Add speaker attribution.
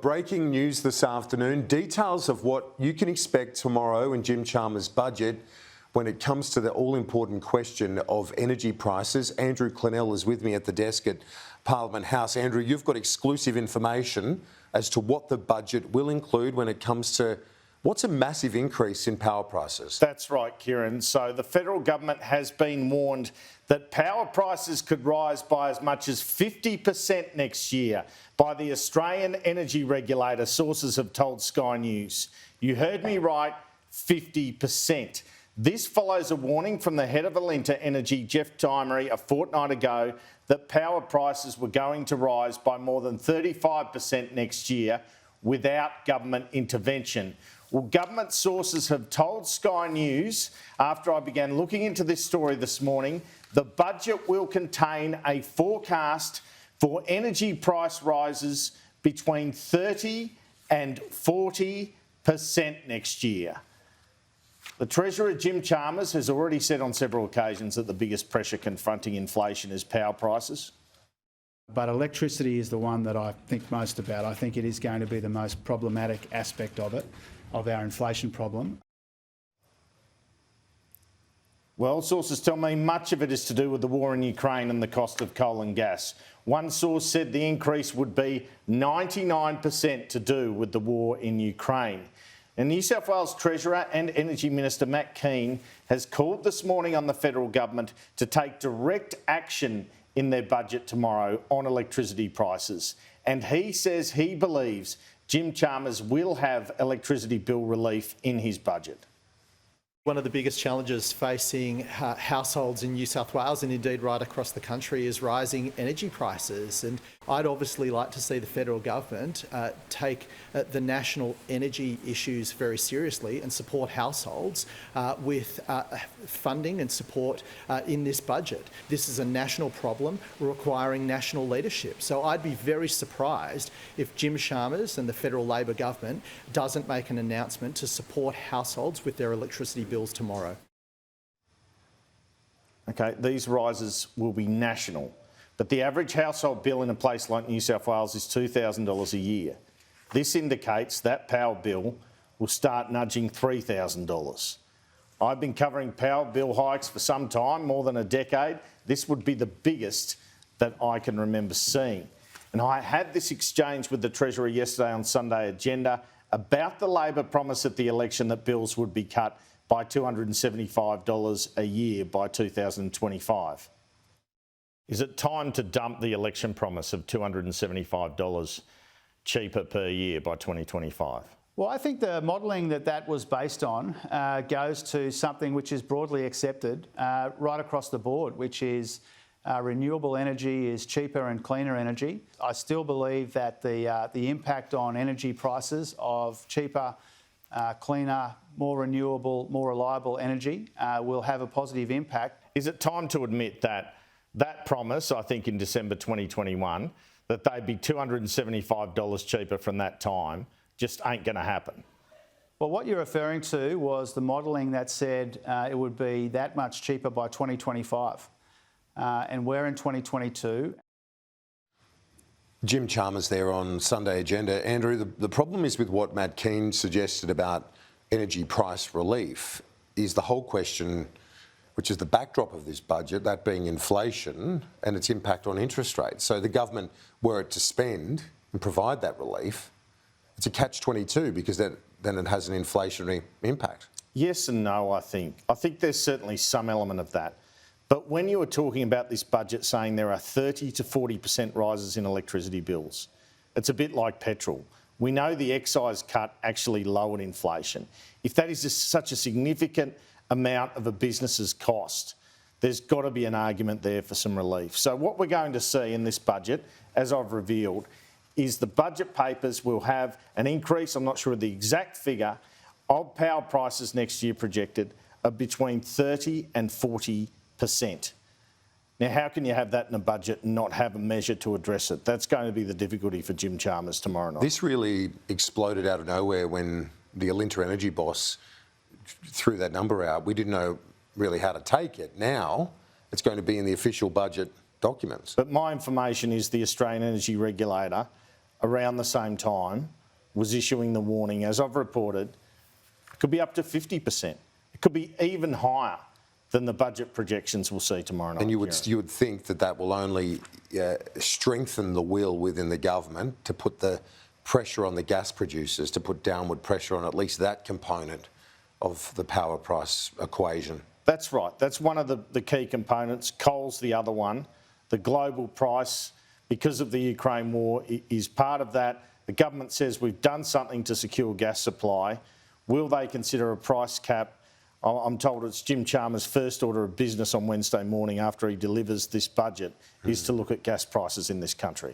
Speaker 1: Breaking news this afternoon, details of what you can expect tomorrow in Jim Chalmers' budget when it comes to the all-important question of energy prices. Andrew Clennell is with me at the desk at Parliament House. Andrew, you've got exclusive information as to what the budget will include when it comes to what's a massive increase in power prices.
Speaker 2: That's right, Kieran. So the federal government has been warned that power prices could rise by as much as 50% next year by the Australian Energy Regulator, sources have told Sky News. You heard me right, 50%. This follows a warning from the head of Alinta Energy, Jeff Dimery, a fortnight ago that power prices were going to rise by more than 35% next year without government intervention. Well, government sources have told Sky News, after I began looking into this story this morning, the budget will contain a forecast for energy price rises between 30 and 40% next year. The Treasurer, Jim Chalmers, has already said on several occasions that the biggest pressure confronting inflation is power prices.
Speaker 3: But electricity is the one that I think most about. I think it is going to be the most problematic aspect of it, of our inflation problem.
Speaker 2: Well, sources tell me much of it is to do with the war in Ukraine and the cost of coal and gas. One source said the increase would be 99% to do with the war in Ukraine. And New South Wales Treasurer and Energy Minister Matt Kean has called this morning on the federal government to take direct action in their budget tomorrow on electricity prices. And he says he believes Jim Chalmers will have electricity bill relief in his budget.
Speaker 4: One of the biggest challenges facing households in New South Wales and indeed right across the country is rising energy prices. And I'd obviously like to see the federal government take the national energy issues very seriously and support households with funding and support in this budget. This is a national problem requiring national leadership. So I'd be very surprised if Jim Chalmers and the federal Labor government doesn't make an announcement to support households with their electricity bills tomorrow.
Speaker 2: Okay, these rises will be national, but the average household bill in a place like New South Wales is $2,000 a year. This indicates that power bill will start nudging $3,000. I've been covering power bill hikes for some time, more than a decade. This would be the biggest that I can remember seeing. And I had this exchange with the Treasurer yesterday on Sunday Agenda about the Labor promise at the election that bills would be cut by $275 a year by 2025. Is it time to dump the election promise of $275 cheaper per year by 2025?
Speaker 3: Well, I think the modelling that was based on goes to something which is broadly accepted right across the board, which is renewable energy is cheaper and cleaner energy. I still believe that the impact on energy prices of cheaper, cleaner, more renewable, more reliable energy will have a positive impact.
Speaker 2: Is it time to admit that that promise, I think in December 2021, that they'd be $275 cheaper from that time, just ain't going to happen?
Speaker 3: Well, what you're referring to was the modelling that said it would be that much cheaper by 2025. And we're in 2022.
Speaker 1: Jim Chalmers there on Sunday Agenda. Andrew, the problem is with what Matt Kean suggested about energy price relief is the whole question, which is the backdrop of this budget, that being inflation and its impact on interest rates. So the government, were it to spend and provide that relief, it's a catch-22 because then it has an inflationary impact.
Speaker 2: Yes and no, I think. I think there's certainly some element of that. But when you were talking about this budget saying there are 30 to 40% rises in electricity bills, it's a bit like petrol. We know the excise cut actually lowered inflation. If that is such a significant amount of a business's cost, there's got to be an argument there for some relief. So what we're going to see in this budget, as I've revealed, is the budget papers will have an increase, I'm not sure of the exact figure, of power prices next year projected of between 30 and 40%. Now, how can you have that in a budget and not have a measure to address it? That's going to be the difficulty for Jim Chalmers tomorrow night.
Speaker 1: This really exploded out of nowhere when the Alinta Energy boss threw that number out. We didn't know really how to take it. Now it's going to be in the official budget documents.
Speaker 2: But my information is the Australian Energy Regulator around the same time was issuing the warning, as I've reported, it could be up to 50%. It could be even higher than the budget projections we'll see tomorrow night.
Speaker 1: And you would
Speaker 2: Kieran.
Speaker 1: think that that will only strengthen the will within the government to put the pressure on the gas producers, to put downward pressure on at least that component of the power price equation.
Speaker 2: That's right. That's one of the key components. Coal's the other one. The global price, because of the Ukraine war, is part of that. The government says we've done something to secure gas supply. Will they consider a price cap? I'm told it's Jim Chalmers' first order of business on Wednesday morning after he delivers this budget is to look at gas prices in this country.